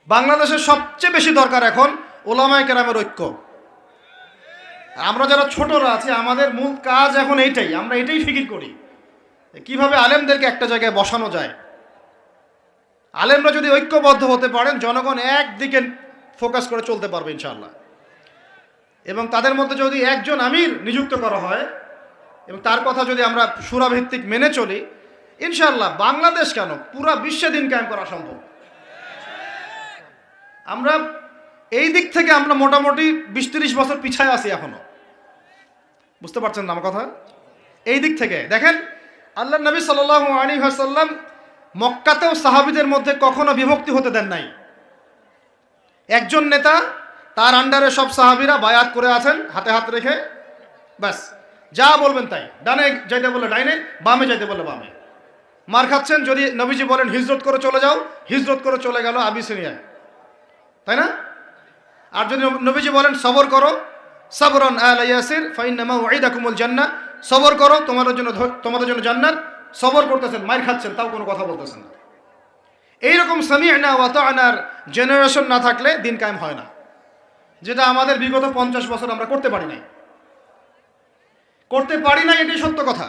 বাংলাদেশের সবচেয়ে বেশি দরকার এখন ওলামায়ে কেরামের ঐক্য। আমরা যারা ছোটরা আছি আমাদের মূল কাজ এখন এইটাই, আমরা এটাই ফিকির করি কিভাবে আলেমদেরকে একটা জায়গায় বসানো যায়। আলেমরা যদি ঐক্যবদ্ধ হতে পারেন জনগণ একদিকে ফোকাস করে চলতে পারবে ইনশাআল্লাহ। এবং তাদের মধ্যে যদি একজন আমির নিযুক্ত করা হয় এবং তার কথা যদি আমরা সুরাভিত্তিক মেনে চলি, ইনশাআল্লাহ বাংলাদেশ কেন পুরা বিশ্বে দিন কায়েম করা সম্ভব। আমরা এই দিক থেকে আমরা মোটামুটি ২০-৩০ বছর পিছায় আছি এখনো, বুঝতে পারছেন না আমার কথা? এই দিক থেকে দেখেন, আল্লাহ নবী সাল্লাল্লাহু আলাইহি ওয়াসাল্লাম মক্কাতেও সাহাবীদের মধ্যে কখনো বিভক্তি হতে দেন নাই। একজন নেতা, তার আন্ডারে সব সাহাবীরা বায়াত করে আছেন হাতে হাত রেখে, ব্যাস যা বলবেন তাই। ডানে যাইতে বললে ডাইনে, বামে যাইতে বললে বামে। মার খাচ্ছেন, যদি নবীজি বলেন হিজরত করে চলে যাও, হিজরত করে চলে গেল আবিসিনিয়ায়, তাই না? আর যদি নবীজি বলেন সবর করো, সাবরান আলা ইয়াসির ফাইন্নামা ওয়াইদাকুমুল জান্নাহ, সবর করো তোমাদের জন্য জান্নাত, সবর করতেছেন, মার খাচ্ছেন, তাও কোনো কথা বলতেছেন না। এইরকম সামি'না ওয়া তা'নার জেনারেশন না থাকলে দিন কায়েম হয় না, যেটা আমাদের বিগত 50 বছর আমরা করতে পারি নাই। এটাই সত্য কথা।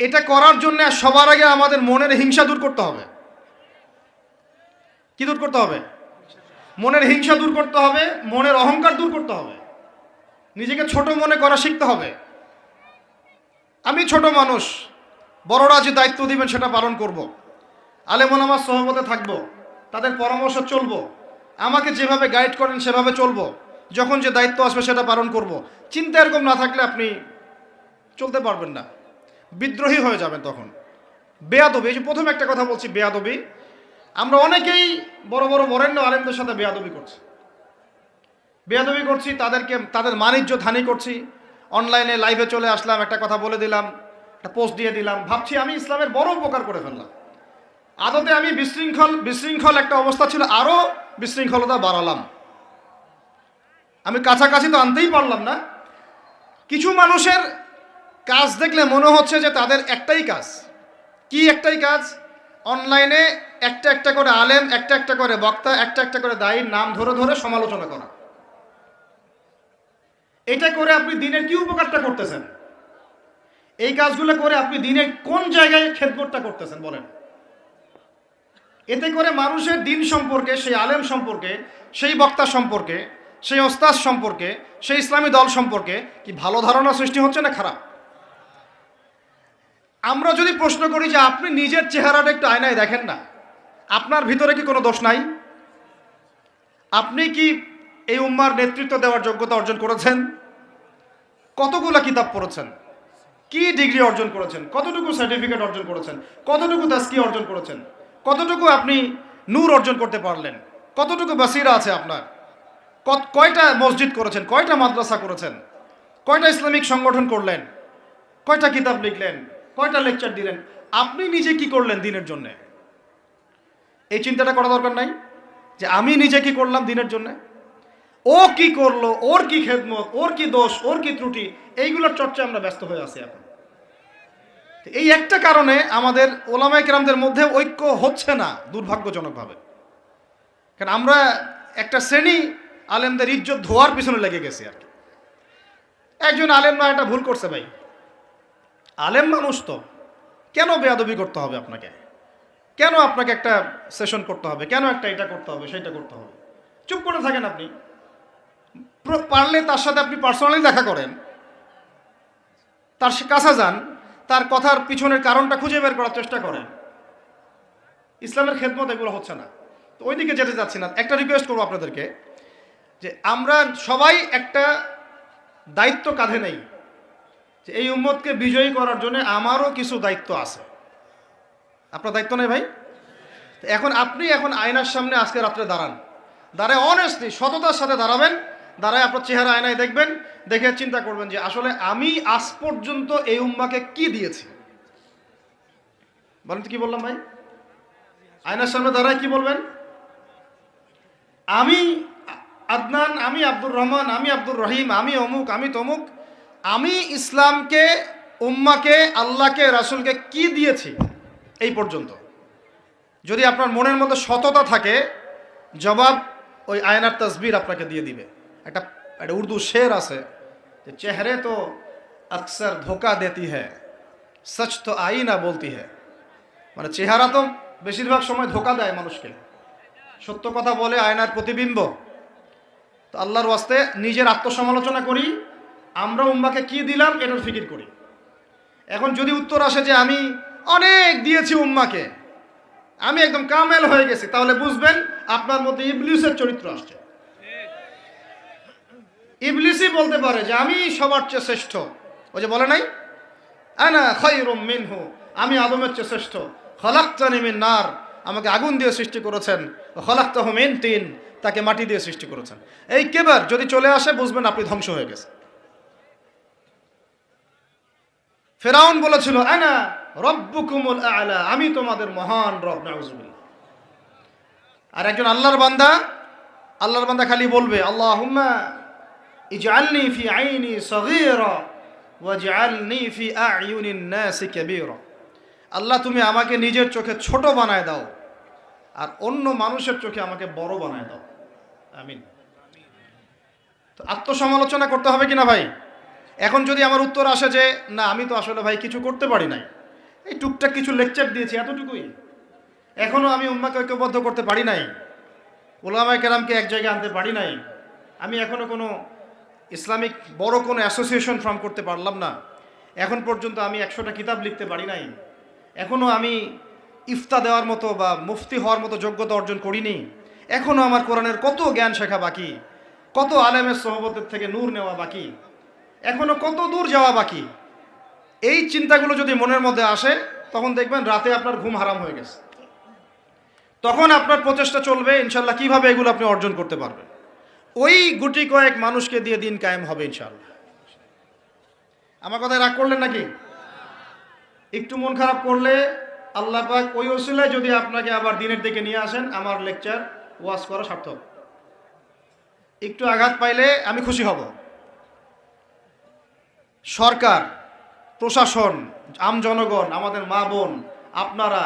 এটা করার জন্য সবার আগে আমাদের মনের হিংসা দূর করতে হবে। কি দূর করতে হবে? মনের হিংসা দূর করতে হবে, মনের অহংকার দূর করতে হবে, নিজেকে ছোট মনে করা শিখতে হবে। আমি ছোট মানুষ, বড়রা যে দায়িত্ব দিবেন সেটা পালন করব। আলেম ওলামার সহবতে থাকব, তাদের পরামর্শ চলব, আমাকে যেভাবে গাইড করেন সেভাবে চলব, যখন যে দায়িত্ব আসবে সেটা পালন করব। চিন্তা এরকম না থাকলে আপনি চলতে পারবেন না, বিদ্রোহী হয়ে যাবেন তখন। বেয়াদবি, এই যে প্রথম একটা কথা বলছি, বেয়াদবি। আমরা অনেকেই বড় বড় বরেণ্য আলেমদের সাথে বেয়াদবি করছি, তাদের মানিজ্য হানি করছি। অনলাইনে লাইভে চলে আসলাম, একটা কথা বলে দিলাম, একটা পোস্ট দিয়ে দিলাম, ভাবছি আমি ইসলামের বড় উপকার করে ফেললাম। আদতে আমি বিশৃঙ্খল একটা অবস্থা ছিল, আরও বিশৃঙ্খলতা বাড়ালাম। আমি কাছাকাছি তো আনতেই পারলাম না। কিছু মানুষের কাজ দেখলে মনে হচ্ছে যে তাদের একটাই কাজ। কি একটাই কাজ? অনলাইনে একটা একটা করে আলেম, একটা একটা করে বক্তা, একটা একটা করে দায়ীর নাম ধরে ধরে সমালোচনা করা। এটা করে আপনি দিনের কি উপকারটা করতেছেন? এই কাজগুলো করে আপনি দিনের কোন জায়গায় খেদমতটা করতেছেন বলেন? এতে করে মানুষের দিন সম্পর্কে, সেই আলেম সম্পর্কে, সেই বক্তা সম্পর্কে, সেই ওস্তাদ সম্পর্কে, সেই ইসলামী দল সম্পর্কে কি ভালো ধারণা সৃষ্টি হচ্ছে না খারাপ? আমরা যদি প্রশ্ন করি যে আপনি নিজের চেহারাটা একটু আয়নায় দেখেন না, আপনার ভিতরে কি কোনো দোষ নাই? আপনি কি এই উম্মার নেতৃত্ব দেওয়ার যোগ্যতা অর্জন করেছেন? কতগুলো কিতাব পড়েছেন? কি ডিগ্রি অর্জন করেছেন? কতটুকু সার্টিফিকেট অর্জন করেছেন? কতটুকু তাজকিয়া অর্জন করেছেন? কতটুকু আপনি নূর অর্জন করতে পারলেন? কতটুকু বাসিরা আছে আপনার? কয়টা মসজিদ করেছেন? কয়টা মাদ্রাসা করেছেন? কয়টা ইসলামিক সংগঠন করলেন? কয়টা কিতাব লিখলেন? কয়টা লেকচার দিলেন? আপনি নিজে কি করলেন দিনের জন্যে? এই চিন্তাটা করা দরকার নাই যে আমি নিজে কি করলাম দিনের জন্যে, ও কি করলো, ওর কি খেদমত, ওর কি দোষ, ওর কি ত্রুটি, এইগুলোর চর্চা আমরা ব্যস্ত হয়ে আছি এখন। এই একটা কারণে আমাদের ওলামায়ে কেরামদের মধ্যে ঐক্য হচ্ছে না দুর্ভাগ্যজনকভাবে। কারণ আমরা একটা শ্রেণী আলেমদের ইজ্জত ধোয়ার পিছনে লেগে গেছি আর কি। একজন আলেম না, একটা ভুল করছে ভাই, আলেম মানুষ তো, কেন বেয়াদবি করতে হবে আপনাকে? কেন আপনাকে একটা সেশন করতে হবে? কেন একটা এটা করতে হবে, সেটা করতে হবে? চুপ করে থাকেন আপনি। পারলে তার সাথে আপনি পার্সোনালি দেখা করেন, তার কাছে যান, তার কথার পিছনের কারণটা খুঁজে বের করার চেষ্টা করেন। ইসলামের খেদমত এগুলো হচ্ছে না, তো ওই দিকে যেতে যাচ্ছি না। একটা রিকোয়েস্ট করবো আপনাদেরকে যে আমরা সবাই একটা দায়িত্ব কাঁধে নেই, যে এই উম্মতকে বিজয়ী করার জন্য আমারও কিছু দায়িত্ব আছে। আপনার দায়িত্ব নেই ভাই? এখন আয়নার সামনে আজকে রাত্রে দাঁড়ায় অনেস্টলি সততার সাথে দাঁড়াবেন, দাঁড়ায় আপনার চেহারা আয়নায় দেখবেন, দেখে চিন্তা করবেন যে আসলে আমি আজ পর্যন্ত এই উম্মাকে কি দিয়েছি। বলেন তো কি বললাম ভাই? আয়নার সামনে দাঁড়ায় কি বলবেন? আমি আদনান, আমি আব্দুর রহমান, আমি আব্দুর রহিম, আমি অমুক, আমি তমুক, আমি ইসলামকে, উম্মাকে, আল্লাহকে, রাসূলকে কি দিয়েছি এই পর্যন্ত। যদি আপনার মনের মধ্যে সততা থাকে জবাব ওই আয়নার তসবির আপনাকে দিয়ে দিবে। একটা একটা উর্দু শের আছে যে চেহারে তো আকসর ধোকা দেতি হ্যায়, সচ তো আইনা বলতি হ্যায়। মানে চেহারা তো বেশিরভাগ সময় ধোকা দেয় মানুষকে, সত্য কথা বলে আয়নার প্রতিবিম্ব। তো আল্লাহর ওয়াস্তে নিজের আত্মসমালোচনা করি, আমরা উম্মাকে কি দিলাম এটার ফিকির করি। এখন যদি উত্তর আসে যে আমি অনেক দিয়েছি উম্মাকে, আমি একদম কামেল হয়ে গেছি, তাহলে বুঝবেন আপনার মধ্যে ইবলিসের চরিত্র আসছে। ইবলিসই বলতে পারে যে আমি সবার চেয়ে শ্রেষ্ঠ। ওই যে বলে নাই আনা খায়রুম মিনহু, আমি আদমের চেয়ে শ্রেষ্ঠ। খলাকতানি মিন নার, আমাকে আগুন দিয়ে সৃষ্টি করেছেন। খলাকতাহু মিন তিন, তাকে মাটি দিয়ে সৃষ্টি করেছেন। এই কেবার যদি চলে আসে বুঝবেন আপনি ধ্বংস হয়ে গেছে। ফেরাউন বলেছিল আনা রব্বুকুমুল আ'লা, আমি তোমাদের মহান রব। নাউজুবিল্লাহ। আর একজন আল্লাহর বান্দা খালি বলবে আল্লাহুম্মা ইজআলনি ফি আইনি সগীরা ওয়াজআলনি ফি আ'য়ুনিন নাসি কাবীরা। আল্লাহ তুমি আমাকে নিজের চোখে ছোট বানায় দাও আর অন্য মানুষের চোখে আমাকে বড় বানায় দাও। আমিন। তো আত্মসমালোচনা করতে হবে কিনা ভাই? এখন যদি আমার উত্তর আসে যে না আমি তো আসলে ভাই কিছু করতে পারি নাই, এই টুকটাক কিছু লেকচার দিয়েছি এতটুকুই, এখনও আমি উম্মাকে ঐক্যবদ্ধ করতে পারি নাই, উলামায়ে কেরামকে এক জায়গায় আনতে পারি নাই, আমি এখনও কোনো ইসলামিক বড় কোনো অ্যাসোসিয়েশন ফর্ম করতে পারলাম না, এখন পর্যন্ত আমি 100টা কিতাব লিখতে পারি নাই, এখনও আমি ইফতা দেওয়ার মতো বা মুফতি হওয়ার মতো যোগ্যতা অর্জন করিনি, এখনও আমার কোরআনের কত জ্ঞান শেখা বাকি, কত আলেমের সোহবতের থেকে নূর নেওয়া বাকি, এখনও কত দূর যাওয়া বাকি। এই চিন্তাগুলো যদি মনের মধ্যে আসে তখন দেখবেন রাতে আপনার ঘুম হারাম হয়ে গেছে। তখন আপনার প্রচেষ্টা চলবে ইনশাল্লাহ কিভাবে এগুলো আপনি অর্জন করতে পারবেন। ওই গুটি কয়েক মানুষকে দিয়ে দিন কায়েম হবে ইনশাল্লাহ। আমার কথায় রাগ করলেন নাকি? একটু মন খারাপ করলে আল্লাহ পাক ওই ওসিলায় যদি আপনাকে আবার দিনের দিকে নিয়ে আসেন, আমার লেকচার ওয়াজ করা সার্থক। একটু আঘাত পাইলে আমি খুশি হব। সরকার, প্রশাসন, জনগণ, আমাদের মা বোন, আপনারা,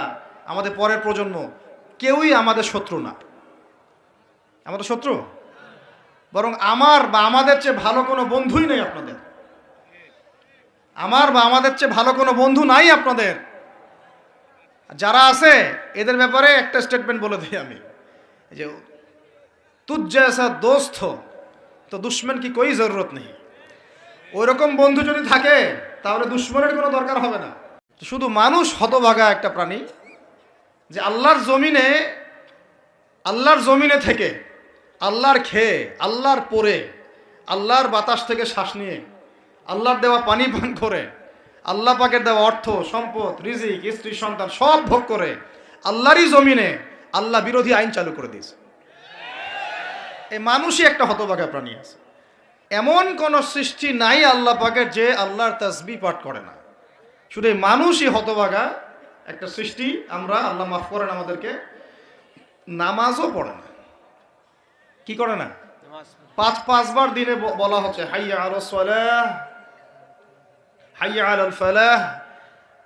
আমাদের পরের প্রজন্ম, কেউই আমাদের শত্রু না। আমাদের শত্রু বরং আমার বা আমাদের চেয়ে ভালো কোনো বন্ধুই নেই আপনাদের। আমার বা আমাদের চেয়ে ভালো কোনো বন্ধু নাই আপনাদের। যারা আছে এদের ব্যাপারে একটা স্টেটমেন্ট বলে দিই আমি, যে তুঝ জैसा दोस्त हो তো দুশ্মন কি কোই জরুরত নেই। ওইরকম বন্ধু যদি থাকে তাহলে দুশ্মনের কোনো দরকার হবে না। শুধু মানুষ হতভাগা একটা প্রাণী, যে আল্লাহর জমিনে থেকে, আল্লাহর খেয়ে, আল্লাহর পরে, আল্লাহর বাতাস থেকে শ্বাস নিয়ে, আল্লাহর দেওয়া পানি পান করে, আল্লাহ পাকের দেওয়া অর্থ সম্পদ রিজিক স্ত্রী সন্তান সব ভোগ করে আল্লাহরই জমিনে আল্লাহ বিরোধী আইন চালু করে দিয়েছে। এই মানুষই একটা হতভাগা প্রাণী আছে। এমন কোন সৃষ্টি নাই আল্লাহ পাকের যে আল্লাহর তাসবিহ পাঠ করে না। শুধু এই মানুষই হতভাগা একটা সৃষ্টি। আমরা, আল্লাহ মাফ করেন আমাদেরকে, নামাজও পড়ে না। কি করে না? পাঁচবার দিনে বলা হচ্ছে হাইয়া আলাস সালাহ, হাইয়া আলাল ফালাহ,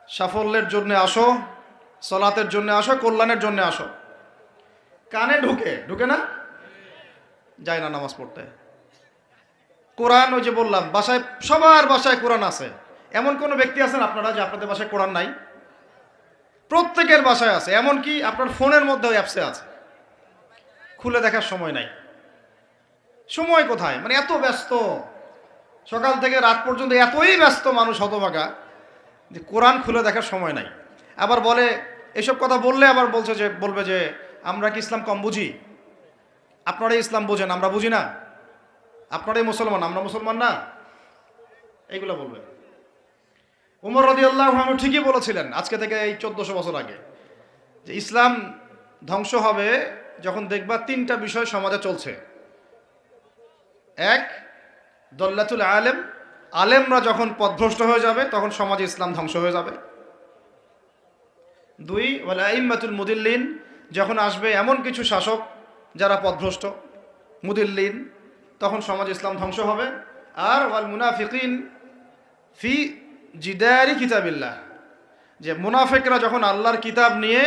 সাফল্যের জন্য আসো, সালাতের জন্য আসো, কল্যাণের জন্য আসো। কানে ঢুকে না, যায় না নামাজ পড়তে। কোরআন, ওই যে বললাম বাসায়, সবার বাসায় কোরআন আছে। এমন কোন ব্যক্তি আছেন আপনারা যে আপনাদের বাসায় কোরআন নাই? প্রত্যেকের বাসায় আছে। এমনকি আপনার ফোনের মধ্যে অ্যাপসে আছে, খুলে দেখার সময় নাই। সময় কোথায়? মানে এত ব্যস্ত, সকাল থেকে রাত পর্যন্ত এতই ব্যস্ত মানুষ হতভাগা যে কোরআন খুলে দেখার সময় নাই। আবার বলে, এসব কথা বললে আবার বলবে যে আমরা কি ইসলাম কম বুঝি? আপনারাই ইসলাম বোঝেন, আমরা বুঝি না। আপনারাই মুসলমান, আমরা মুসলমান না, এইগুলো বলবে। উমর রাদিয়াল্লাহু আনহু ঠিকই বলেছিলেন আজকে থেকে এই 1400 বছর আগে, যে ইসলাম ধ্বংস হবে যখন দেখবা 3টা বিষয় সমাজে চলছে। এক, দল্লাতুল আলেম, আলেমরা যখন পথভ্রষ্ট হয়ে যাবে তখন সমাজে ইসলাম ধ্বংস হয়ে যাবে। 2, ওয়াল আইম্মাতুল মুদিল্লিন, যখন আসবে এমন কিছু শাসক যারা পথভ্রষ্ট, মুদিল্লিন, তখন সমাজ ইসলাম ধ্বংস হবে। আর ওয়াল মুনাফিকিন ফি জিদারি কিতাবিল্লাহ, যে মুনাফিকরা যখন আল্লাহর কিতাব নিয়ে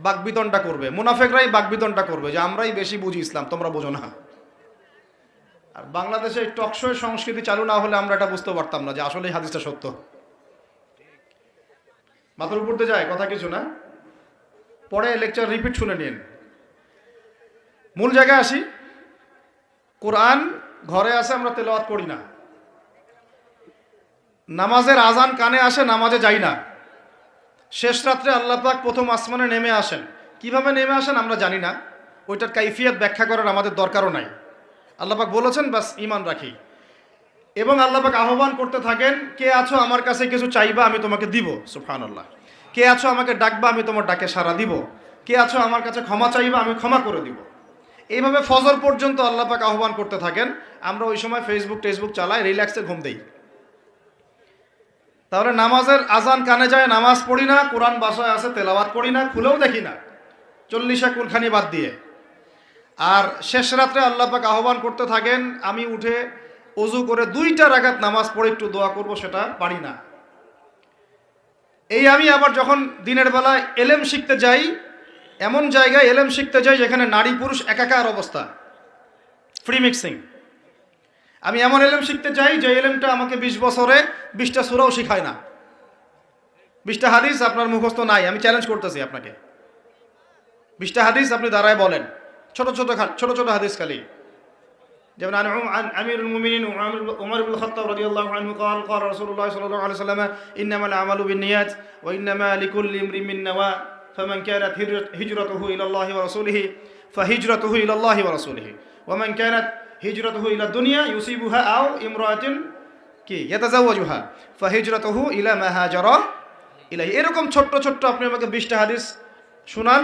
বাকবিতণ্ডা করবে, মুনাফেকরাই বাকবিতণ্ডা করবে যে আমরাই বেশি বুঝি ইসলাম, তোমরা বোঝো না। আর বাংলাদেশে টকশোর সংস্কৃতি চালু না হলে আমরা এটা বুঝতে পারতাম না যে আসলে এই হাদিসটা সত্য। মাথার উপর দিয়ে যায় কথা কিছু না, পরে লেকচার রিপিট শুনে নিন। মূল জায়গায় আসি। কোরআন ঘরে আসে, আমরা তেলাওয়াত করি না। নামাজের আজান কানে আসে, নামাজে যাই না। শেষ রাত্রে আল্লাহ পাক প্রথম আসমানে নেমে আসেন। কিভাবে নেমে আসেন আমরা জানি না, ওইটার কাইফিয়ত ব্যাখ্যা করার আমাদের দরকারও নাই। আল্লাহ পাক বলেছেন, বাস ঈমান রাখি। এবং আল্লাহ পাক আহ্বান করতে থাকেন, কে আছো আমার কাছে কিছু চাইবা আমি তোমাকে দিব, সুবহানাল্লাহ। কে আছো আমাকে ডাকবা আমি তোমার ডাকে সাড়া দিব। কে আছো আমার কাছে ক্ষমা চাইবা আমি ক্ষমা করে দিব। এইভাবে ফজর পর্যন্ত আল্লাহ পাক আহ্বান করতে থাকেন। আমরা ওই সময় ফেসবুক টেসবুক চালাই, রিল্যাক্সে ঘুম দেই। তাহলে নামাজের আজান কানে যায়, নামাজ পড়ি না, কোরআন বাসায় আছে তেলাওয়াত করি না, খুলেও দেখি না, 40 কুলখানি বাদ দিয়ে। আর শেষ রাত্রে আল্লাহ পাক আহ্বান করতে থাকেন, আমি উঠে ওযু করে 2টা রাকাত নামাজ পড়ে একটু দোয়া করব, সেটা পারি না। এই আমি আবার যখন দিনের বেলায় এলেম শিখতে যাই, এমন জায়গায় এলেম শিখতে যাই যেখানে নারী পুরুষ একাকার অবস্থা, ফ্রি মিক্সিং। আমি এমন এলেম শিখতে চাই যে এলেমটা আমাকে 20 বছরে 20টা সূরাও শিখায় না, 20টা হাদিস আপনার মুখস্থ নাই। আমি চ্যালেঞ্জ করতেছি আপনাকে, 20টা হাদিস আপনি দাঁড়ায় বলেন, ছোট ছোট হাদিস খালি। যেমন আমিরুল মুমিনিন উমর ইবনে খাত্তাব রাদিয়াল্লাহু আনহু قال قال رسول الله صلى الله عليه وسلم انما الاعمال بالنيات وانما لكل امرئ ما نوى فمن كانت هجرته الى الله ورسوله فهجرته الى الله ورسوله ومن كانت هجرته الى الدنيا يصيبها او امرأة কি يتزوجها فهجرته الى ما هاجر ইলাইহি। এরকম ছোট্ট ছোট্ট আপনি আমাকে 20টা হাদিস শুনান।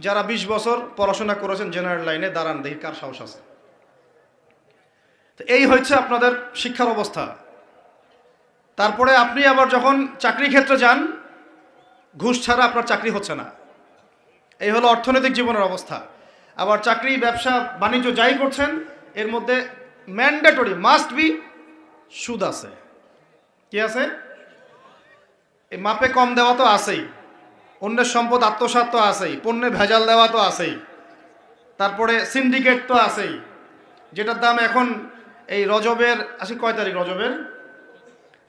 যারা 20 বছর পড়াশোনা করেছেন জেনারেল লাইনে, দাঁড়ান দেখি কার সাহস আছে। তো এই হচ্ছে আপনাদের শিক্ষার অবস্থা। তারপরে আপনি আবার যখন চাকরি ক্ষেত্রে যান, ঘুষ ছাড়া আপনার চাকরি হচ্ছে না। এই হলো অর্থনৈতিক জীবনের অবস্থা। আবার চাকরি ব্যবসা বাণিজ্য যাই করছেন, এর মধ্যে ম্যান্ডেটরি মাস্ট বি সুদ আছে। কি আছে? এই মাপে কম দেওয়া তো আছেই, অন্যের সম্পদ আত্মসাৎ তো আছেই, পণ্যে ভেজাল দেওয়া তো আছেই, তারপরে সিন্ডিকেট তো আছেই, যেটার দাম এখন এই রজবের কয় তারিখ, রজবের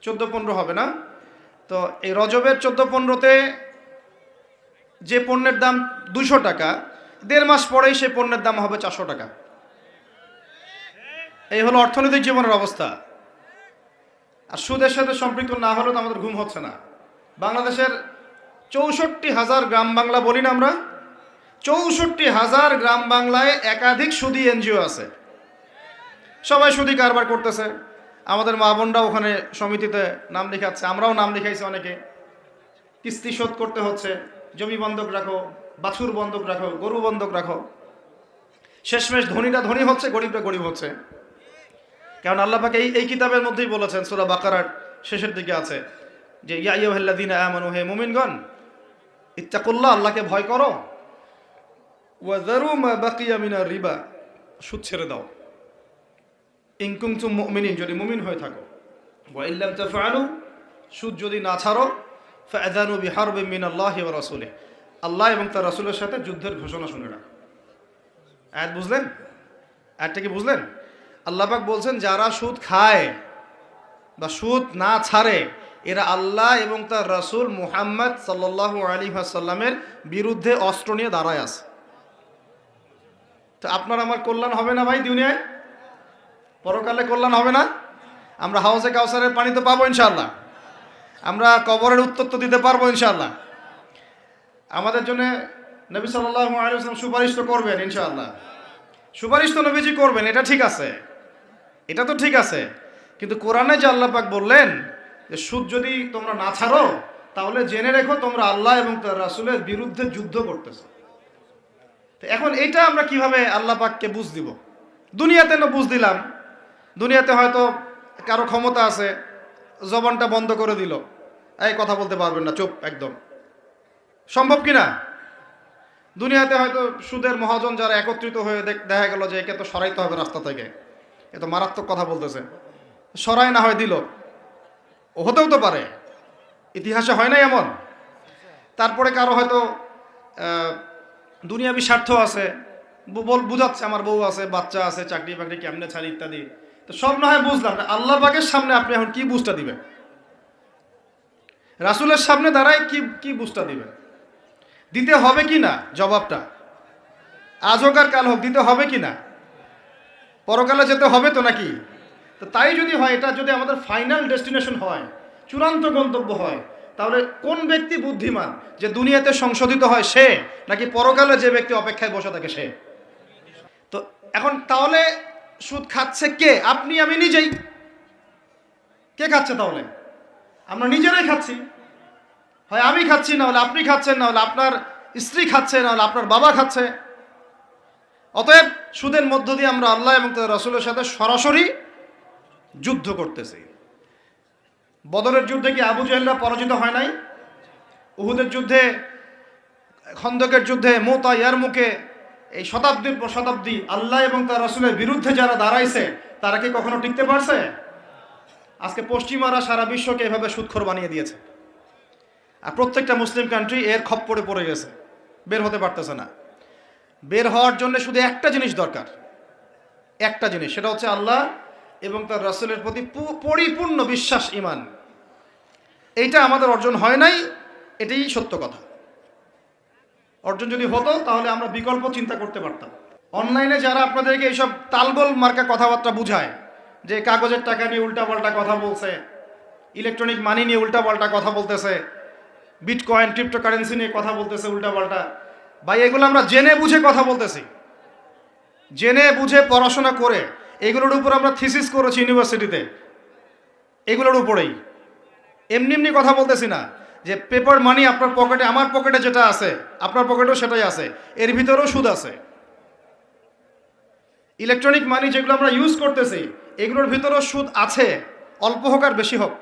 14-15 হবে না? তো এই রজবের 14-15-তে যে পণ্যের দাম 200 টাকা, 1.5 মাস পরেই সেই পণ্যের দাম হবে 400 টাকা। এই হলো অর্থনৈতিক জীবনের অবস্থা। আর সুদের সাথে সম্পৃক্ত না হলে তো আমাদের ঘুম হচ্ছে না। বাংলাদেশের 64,000 গ্রাম বাংলা বলি না আমরা, 64,000 গ্রাম বাংলায় একাধিক সুদী এনজিও আছে। সবাই সুদী কারবার করতেছে। আমাদের মা বোনরা ওখানে সমিতিতে নাম লেখাচ্ছে, আমরাও নাম লেখাইছি অনেকে। কিস্তি শোধ করতে হচ্ছে, জমি বন্ধক রাখো, বাছুর বন্ধক রাখো, গরু বন্ধক রাখো। শেষমেশ ধনীরা ধনী হচ্ছে, গরিবরা গরিব হচ্ছে। কারণ আল্লাহ পাক এই কিতাবের মধ্যেই বলেছেন, সূরা বাকারার শেষের দিকে আছে যে ইয়া আইয়ুহাল্লাযীনা আমানু, হে মুমিনগণ, ইত্তাকুল্লাহ, আল্লাহকে ভয় করো, ওয়া যারু মা বাকিয়া মিনার রিবা, সুদ ছেড়ে দাও, ইন কুনতুম মুমিনিন, যদি মুমিন হয়ে থাকো, ওয়া ইল্লাম তাফআলু, সুদ যদি না ছাড়ো, ফাআযানু বিহারবিন মিনাল্লাহি ওয়া রাসূলিহি, আল্লাহ এবং তার রাসূলের সাথে যুদ্ধের ঘোষণা শুনে রাখো। আয়াত বুঝলেন? আয়াতটা কি বুঝলেন? আল্লাহ পাক বলছেন যারা সুদ খায় বা সুদ না ছাড়ে, এরা আল্লাহ এবং তার রাসূল মুহাম্মদ সাল্লাল্লাহু আলাইহি ওয়াসাল্লামের বিরুদ্ধে অস্ত্র নিয়ে দাঁড়ায় আছে। তো আপনার আমার কল্যাণ হবে না ভাই দুনিয়ায়? পরকালে কল্যাণ হবে না? আমরা হাউজে কাউসারের পানি তো পাবো ইনশাআল্লাহ, আমরা কবরের উত্তর তো দিতে পারবো ইনশাআল্লাহ। আমাদের জন্য নবী সাল্লাল্লাহু আলাইহি ওয়াসাল্লাম সুপারিশ তো করবেন ইনশাআল্লাহ। সুপারিশ তো নবীজি করবেন, এটা ঠিক আছে, এটা তো ঠিক আছে। কিন্তু কোরআনে যে আল্লাহ পাক বললেন যে সুদ যদি তোমরা না ছাড়ো, তাহলে জেনে রেখো তোমরা আল্লাহ এবং তার রাসূলের বিরুদ্ধে যুদ্ধ করতেছো। তো এখন এইটা আমরা কিভাবে আল্লাহ পাককে বুঝ দিব? দুনিয়াতে না বুঝ দিলাম, দুনিয়াতে হয়তো কারো ক্ষমতা আছে, জবানটা বন্ধ করে দিল, এই কথা বলতে পারবেন না, চুপ একদম। সম্ভব কিনা? দুনিয়াতে হয়তো সুদের মহাজন যারা একত্রিত হয়ে দেখা গেল যে একে তো সরাইতে হবে রাস্তা থেকে, এ তো মারাত্মক কথা বলতেছে, সরাই না হয় দিল, হতেও তো পারে, ইতিহাসে হয় নাই এমন। তারপরে কারো হয়তো দুনিয়াবি স্বার্থ আছে, বুঝাচ্ছে আমার বউ আছে, বাচ্চা আছে, চাকরি বাকরি কেমনে ছাড়ি ইত্যাদি। তো সব না হয় বুঝলাম না, আল্লাহ পাকের সামনে আপনি এখন কি বুঝটা দিবেন? রাসূলের সামনে দাঁড়ায় কি বুঝটা দিবেন? দিতে হবে কি না জবাবটা? আজ হোক আর কাল হোক দিতে হবে কি না? পরকালে যেতে হবে তো নাকি? তো তাই যদি হয়, এটা যদি আমাদের ফাইনাল ডেস্টিনেশন হয়, চূড়ান্ত গন্তব্য হয়, তাহলে কোন ব্যক্তি বুদ্ধিমান, যে দুনিয়াতে সংশোধিত হয় সে, নাকি পরকালে যে ব্যক্তি অপেক্ষায় বসে থাকে সে? তো এখন তাহলে সুদ খাচ্ছে কে? আপনি আমি নিজেই। কে খাচ্ছে তাহলে? আমরা নিজেরাই খাচ্ছি। হয় আমি খাচ্ছি, না হলে আপনি খাচ্ছেন, না হলে আপনার স্ত্রী খাচ্ছে, না হলে আপনার বাবা খাচ্ছে। অতএব সুদের মধ্য দিয়ে আমরা আল্লাহ এবং তার রাসূলের সাথে সরাসরি যুদ্ধ করতেছি। বদরের যুদ্ধে কি আবু জাহেলরা পরাজিত হয় নাই? উহুদের যুদ্ধে, খন্দকের যুদ্ধে, মুতা, ইয়ারমুকে, এই শতাব্দীর পর শতাব্দী আল্লাহ এবং তার রাসূলের বিরুদ্ধে যারা দাঁড়াইছে তারা কি কখনো টিকতে পারছে? আজকে পশ্চিমারা সারা বিশ্বকে এভাবে সুদখোর বানিয়ে দিয়েছে, আর প্রত্যেকটা মুসলিম কান্ট্রি এর খপ্পরে পড়ে গেছে, বের হতে পারতেছে না। বের হওয়ার জন্য শুধু একটা জিনিস দরকার, একটা জিনিস, সেটা হচ্ছে আল্লাহ এবং তার রাসূলের প্রতি পরিপূর্ণ বিশ্বাস, ঈমান। এইটা আমাদের অর্জন হয় নাই, এটাই সত্য কথা। অর্জন যদি হতো তাহলে আমরা বিকল্প চিন্তা করতে পারতাম। অনলাইনে যারা আপনাদেরকে এইসব তালগোল মার্কা কথাবার্তা বুঝায়, যে কাগজের টাকা নিয়ে উল্টাপাল্টা কথা বলছে, ইলেকট্রনিক মানি নিয়ে উল্টাপাল্টা কথা বলতেছে, বিটকয়েন, ক্রিপ্টোকারেন্সি নিয়ে কথা বলতেছে উল্টাপাল্টা, ভাই এগুলো আমরা জেনে বুঝে কথা বলতেছি, জেনে বুঝে পড়াশোনা করে। এগুলোর উপর আমরা থিসিস করেছি ইউনিভার্সিটিতে, এগুলোর উপরেই। এমনি এমনি কথা বলতেছি না যে পেপার মানি আপনার পকেটে, আমার পকেটে যেটা আছে আপনার পকেটেও সেটাই আছে, এর ভিতরেও সুদ আছে। ইলেকট্রনিক মানি যেগুলো আমরা ইউজ করতেছি এগুলোর ভিতরেও সুদ আছে, অল্প হোক আর বেশি হোক।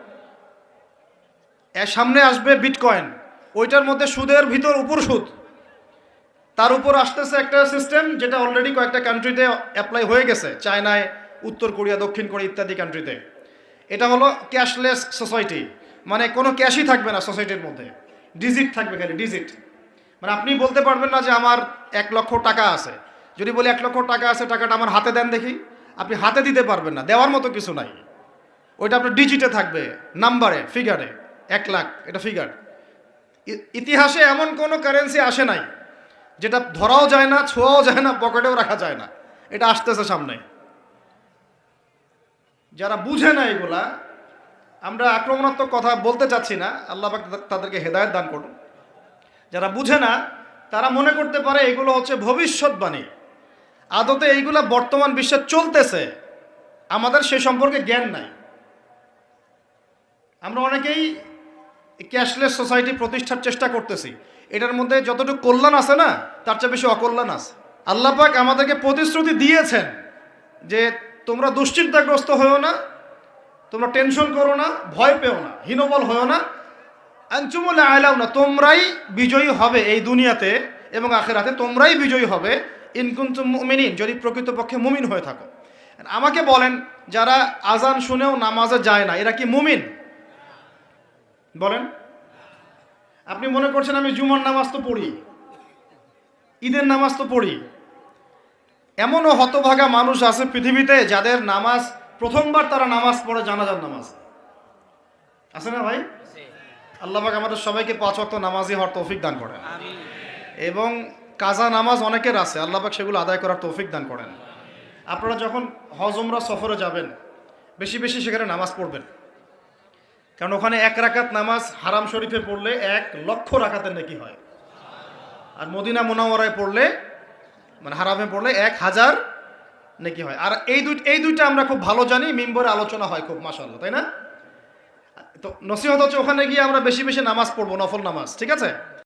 এর সামনে আসবে বিটকয়েন, ওইটার মধ্যে সুদের ভিতর উপর সুদ, তার উপর আসতেছে একটা সিস্টেম যেটা অলরেডি কয়েকটা কান্ট্রিতে অ্যাপ্লাই হয়ে গেছে, চায়নায়, উত্তর কোরিয়া, দক্ষিণ কোরিয়া ইত্যাদি কান্ট্রিতে। এটা হলো ক্যাশলেস সোসাইটি, মানে কোনো ক্যাশই থাকবে না সোসাইটির মধ্যে, ডিজিট থাকবে, খালি ডিজিট। মানে আপনি বলতে পারবেন না যে আমার 1,00,000 টাকা আছে, যদি বলি 1,00,000 টাকা আছে, টাকাটা আমার হাতে দেন দেখি, আপনি হাতে দিতে পারবেন না, দেওয়ার মতো কিছু নাই। ওইটা আপনার ডিজিটে থাকবে, নাম্বারে, ফিগারে, 1,00,000 এটা ফিগার। ইতিহাসে এমন কোনো কারেন্সি আসে নাই যেটা ধরাও যায় না, ছোঁয়াও যায় না, পকেটেও রাখা যায় না। এটা আসতেছে সামনে। যারা বুঝে না এগুলা, আমরা আক্রমণাত্মক কথা বলতে চাচ্ছি না, আল্লাহ পাক তাদেরকে হেদায়েত দান করুন। যারা বুঝে না তারা মনে করতে পারে এগুলো হচ্ছে ভবিষ্যৎবাণী, আদতে এইগুলা বর্তমান বিশ্বে চলতেছে, আমাদের সে সম্পর্কে জ্ঞান নাই। আমরা অনেকেই ক্যাশলেস সোসাইটি প্রতিষ্ঠার চেষ্টা করতেছি, এটার মধ্যে যতটুকু কল্যাণ আছে না তার চেয়ে বেশি অকল্যাণ আছে। আল্লাহ পাক আমাদেরকে প্রতিশ্রুতি দিয়েছেন যে তোমরা দুশ্চিন্তাগ্রস্ত হয়েও না, তোমরা টেনশন করো না, ভয় পেও না, হীনবল হয়েও না, আনতুমুল আ'লাউনা না, তোমরাই বিজয়ী হবে এই দুনিয়াতে এবং আখিরাতে, তোমরাই বিজয়ী হবে ইন কুনতুম মুমিনিন, যদি প্রকৃতপক্ষে মুমিন হয়ে থাকো। আমাকে বলেন, যারা আজান শুনেও নামাজে যায় না এরা কি মুমিন? বলেন। আপনি মনে করছেন আমি জুমার নামাজ তো পড়ি, ঈদের নামাজ তো পড়ি। এমনও হতভাগা মানুষ আছে পৃথিবীতে যাদের নামাজ, প্রথমবার তারা নামাজ পড়ে জানাজার নামাজ, আছে না ভাই? আল্লাহ পাক আমাদের সবাইকে 5 ওয়াক্ত নামাজি হওয়ার তৌফিক দান করেন, এবং কাজা নামাজ অনেকের আছে, আল্লাহ পাক সেগুলো আদায় করার তৌফিক দান করেন। আপনারা যখন হজ উমরা সফরে যাবেন বেশি বেশি সেখানে নামাজ পড়বেন, কারণ ওখানে 1 রাকাত নামাজ হারাম শরীফে পড়লে 1,00,000 রাকাতের নেকি হয়, আর মদিনা মুনাওয়ারায় পড়লে, মানে হারামে পড়লে 1,000 নেকি হয়। আর এই দুইটা আমরা খুব ভালো জানি, মিম্বরে আলোচনা হয় খুব, মাশাআল্লাহ, তাই না? তো নসিহত হচ্ছে ওখানে গিয়ে আমরা বেশি বেশি নামাজ পড়বো, নফল নামাজ, ঠিক আছে?